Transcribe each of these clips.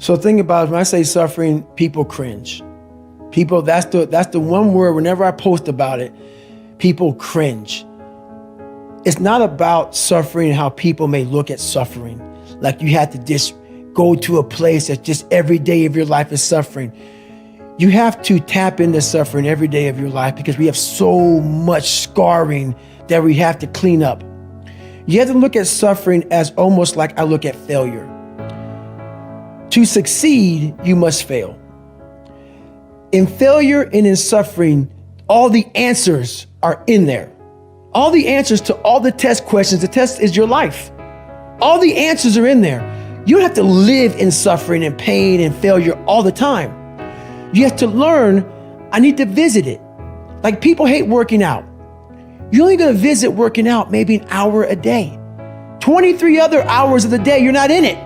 So think about it, when I say suffering, people cringe. People, that's the one word, whenever I post about it, people cringe. It's not about suffering, how people may look at suffering. Like you have to just go to a place that just every day of your life is suffering. You have to tap into suffering every day of your life because we have so much scarring that we have to clean up. You have to look at suffering as almost like I look at failure. To succeed, you must fail. In failure and in suffering, all the answers are in there. All the answers to all the test questions. The test is your life. All the answers are in there. You don't have to live in suffering and pain and failure all the time. You have to learn, I need to visit it. Like people hate working out. You're only gonna visit working out maybe an hour a day. 23 other hours of the day, you're not in it.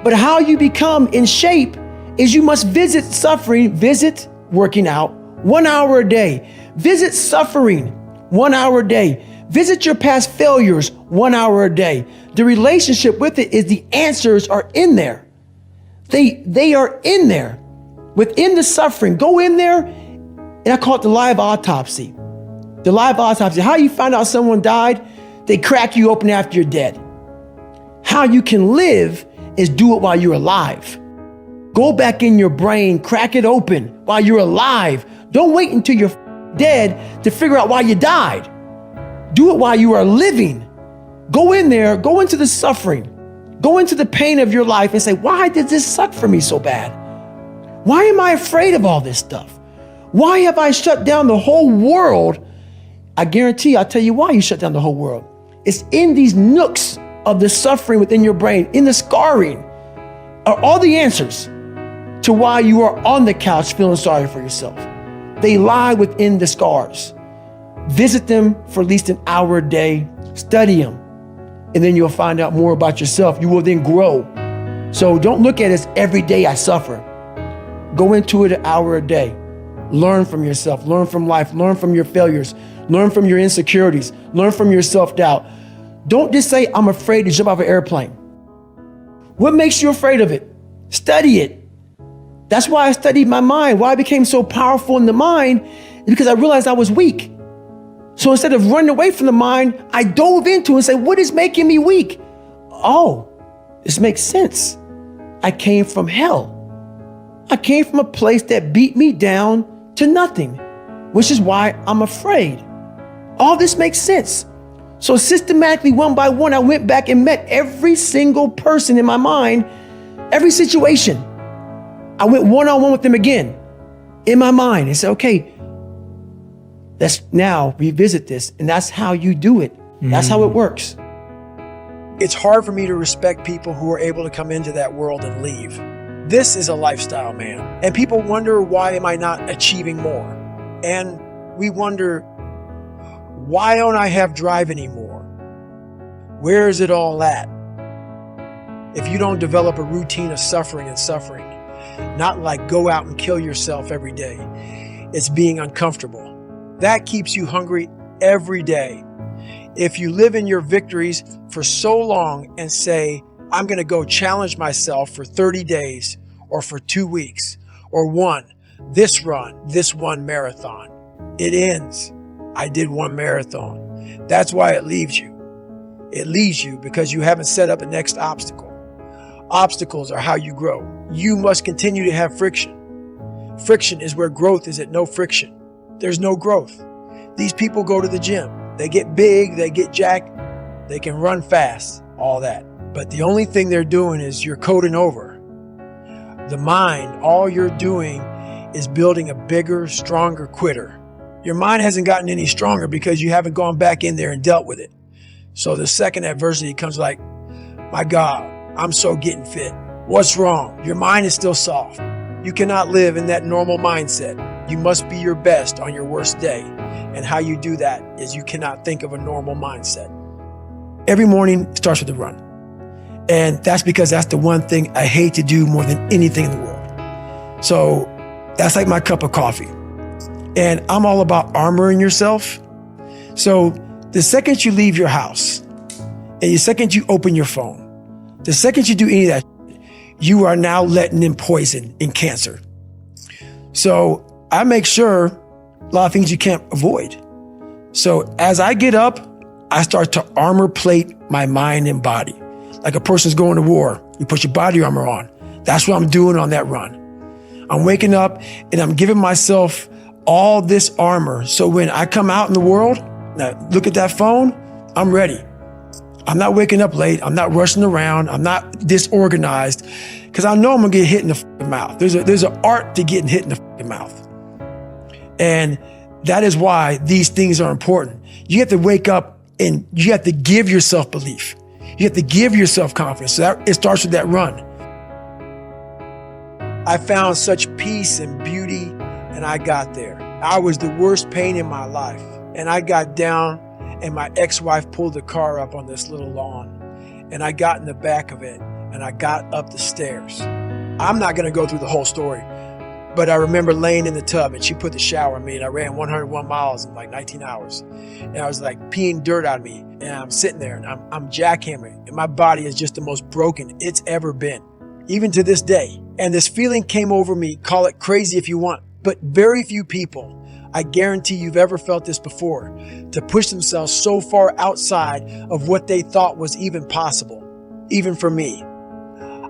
But how you become in shape is you must visit suffering, visit working out 1 hour a day. Visit suffering 1 hour a day. Visit your past failures 1 hour a day. The relationship with it is the answers are in there. They are in there. Within the suffering, go in there, and I call it the live autopsy. The live autopsy. How you find out someone died? They crack you open after you're dead. How you can live is do it while you're alive. Go back in your brain, crack it open while you're alive. Don't wait until you're dead to figure out why you died. Do it while you are living. Go in there, go into the suffering, go into the pain of your life and say, why did this suck for me so bad? Why am I afraid of all this stuff? Why have I shut down the whole world? I guarantee I'll tell you why you shut down the whole world. It's in these nooks of the suffering within your brain, in the scarring, are all the answers to why you are on the couch feeling sorry for yourself. They lie within the scars. Visit them for at least an hour a day, study them, and then you'll find out more about yourself. You will then grow. So don't look at it as every day I suffer. Go into it an hour a day. Learn from yourself, learn from life, learn from your failures, learn from your insecurities, learn from your self-doubt. Don't just say, I'm afraid to jump off an airplane. What makes you afraid of it? Study it. That's why I studied my mind. Why I became so powerful in the mind is because I realized I was weak. So instead of running away from the mind, I dove into it and said, what is making me weak? Oh, this makes sense. I came from hell. I came from a place that beat me down to nothing, which is why I'm afraid. All this makes sense. So systematically, one by one, I went back and met every single person in my mind, every situation. I went one-on-one with them again in my mind and said, okay, let's now revisit this. And that's how you do it. That's how it works. It's hard for me to respect people who are able to come into that world and leave. This is a lifestyle, man. And people wonder, why am I not achieving more? And we wonder, why don't I have drive anymore? Where is it all at? If you don't develop a routine of suffering and suffering, not like go out and kill yourself every day, it's being uncomfortable. That keeps you hungry every day. If you live in your victories for so long and say, I'm going to go challenge myself for 30 days or for 2 weeks or this one marathon. It ends. I did one marathon. That's why it leaves you. It leaves you because you haven't set up the next obstacle. Obstacles are how you grow. You must continue to have friction. Friction is where growth is at no friction. There's no growth. These people go to the gym. They get big, they get jacked, they can run fast, all that. But the only thing they're doing is you're coding over. The mind, all you're doing is building a bigger, stronger quitter. Your mind hasn't gotten any stronger because you haven't gone back in there and dealt with it. So the second adversity comes like, my God, I'm so getting fit. What's wrong? Your mind is still soft. You cannot live in that normal mindset. You must be your best on your worst day. And how you do that is you cannot think of a normal mindset. Every morning starts with a run. And that's because that's the one thing I hate to do more than anything in the world. So that's like my cup of coffee. And I'm all about armoring yourself. So the second you leave your house, and the second you open your phone, the second you do any of that, you are now letting in poison in cancer. So I make sure a lot of things you can't avoid. So as I get up, I start to armor plate my mind and body. Like a person's going to war, you put your body armor on. That's what I'm doing on that run. I'm waking up and I'm giving myself all this armor. So when I come out in the world, now look at that phone, I'm ready. I'm not waking up late. I'm not rushing around. I'm not disorganized because I know I'm gonna get hit in the fucking mouth. There's an art to getting hit in the fucking mouth. And that is why these things are important. You have to wake up and you have to give yourself belief. You have to give yourself confidence. So it starts with that run. I found such peace and beauty and I got there. I was the worst pain in my life. And I got down and my ex-wife pulled the car up on this little lawn. And I got in the back of it and I got up the stairs. I'm not gonna go through the whole story, but I remember laying in the tub and she put the shower on me and I ran 101 miles in like 19 hours. And I was like peeing dirt out of me and I'm sitting there and I'm jackhammering and my body is just the most broken it's ever been, even to this day. And this feeling came over me, call it crazy if you want, but very few people, I guarantee you've ever felt this before, to push themselves so far outside of what they thought was even possible, even for me.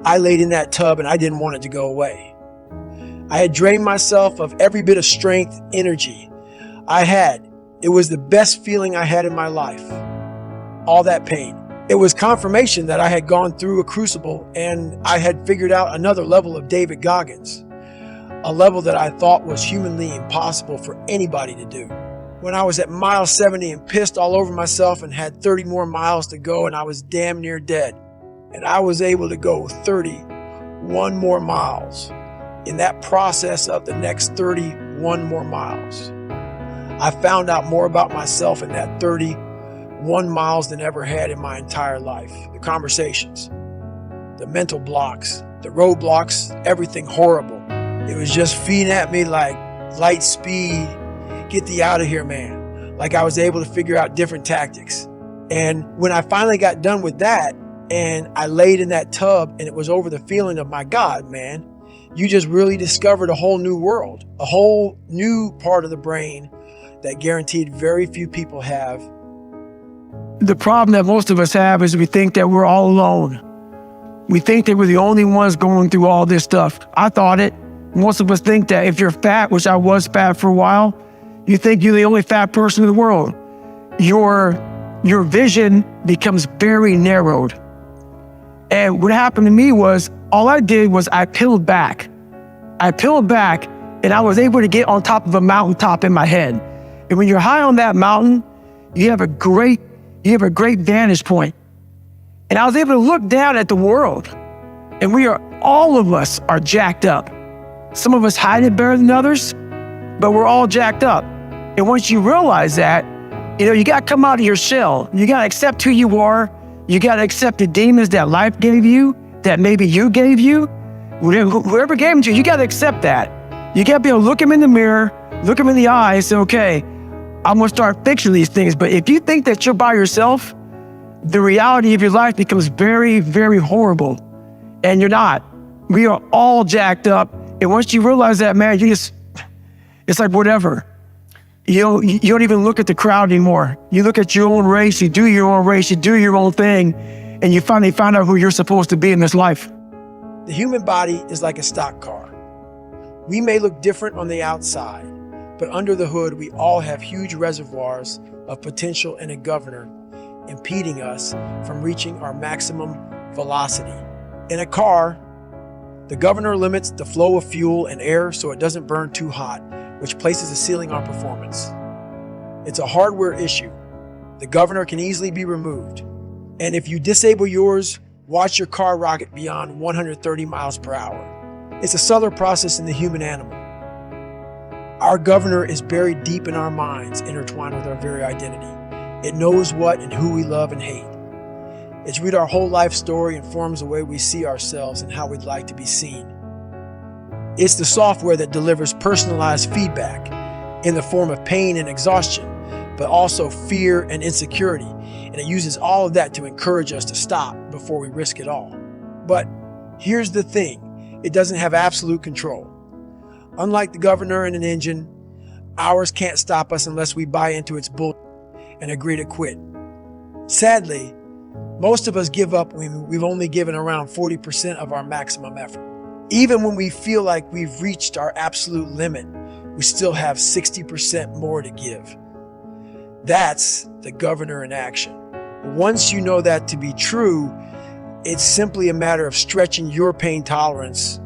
I laid in that tub and I didn't want it to go away. I had drained myself of every bit of strength, energy I had. It was the best feeling I had in my life. All that pain. It was confirmation that I had gone through a crucible and I had figured out another level of David Goggins, a level that I thought was humanly impossible for anybody to do. When I was at mile 70 and pissed all over myself and had 30 more miles to go and I was damn near dead, and I was able to go 31 more miles. In that process of the next 31 more miles, I found out more about myself in that 31 miles than ever had in my entire life. The conversations, the mental blocks, the roadblocks, everything horrible. It was just feeding at me like light speed, get thee out of here, man. Like I was able to figure out different tactics. And when I finally got done with that and I laid in that tub and it was over the feeling of, my God, man, you just really discovered a whole new world, a whole new part of the brain that guaranteed very few people have. The problem that most of us have is we think that we're all alone. We think that we're the only ones going through all this stuff. I thought it. Most of us think that if you're fat, which I was fat for a while, you think you're the only fat person in the world. Your vision becomes very narrowed. And what happened to me was, all I did was I peeled back. I peeled back and I was able to get on top of a mountaintop in my head. And when you're high on that mountain, you have a great vantage point. And I was able to look down at the world and all of us are jacked up. Some of us hide it better than others, but we're all jacked up. And once you realize that, you got to come out of your shell. You got to accept who you are. You got to accept the demons that life gave you, that maybe you gave you. Whoever gave them to you, you got to accept that. You got to be able to look them in the mirror, look them in the eye and say, okay, I'm going to start fixing these things. But if you think that you're by yourself, the reality of your life becomes very, very horrible. And you're not. We are all jacked up. And once you realize that, man, it's like whatever. You don't even look at the crowd anymore. You look at your own race, you do your own race, you do your own thing, and you finally find out who you're supposed to be in this life. The human body is like a stock car. We may look different on the outside, but under the hood, we all have huge reservoirs of potential and a governor impeding us from reaching our maximum velocity. In a car, the governor limits the flow of fuel and air so it doesn't burn too hot, which places a ceiling on performance. It's a hardware issue. The governor can easily be removed. And if you disable yours, watch your car rocket beyond 130 miles per hour. It's a subtle process in the human animal. Our governor is buried deep in our minds, intertwined with our very identity. It knows what and who we love and hate. It's read our whole life story and forms the way we see ourselves and how we'd like to be seen. It's the software that delivers personalized feedback in the form of pain and exhaustion, but also fear and insecurity. And it uses all of that to encourage us to stop before we risk it all. But Here's the thing, it doesn't have absolute control. Unlike the governor in an engine, ours can't stop us unless we buy into its bull and agree to quit. Sadly, most of us give up when we've only given around 40% of our maximum effort. Even when we feel like we've reached our absolute limit, we still have 60% more to give. That's the governor in action. Once you know that to be true, it's simply a matter of stretching your pain tolerance,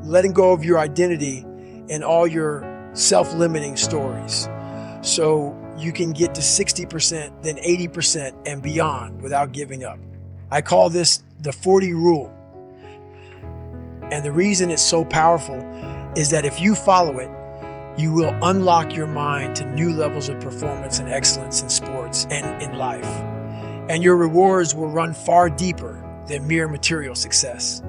letting go of your identity and all your self-limiting stories, so you can get to 60%, then 80% and beyond without giving up. I call this the 40 rule. And the reason it's so powerful is that if you follow it, you will unlock your mind to new levels of performance and excellence in sports and in life. And your rewards will run far deeper than mere material success.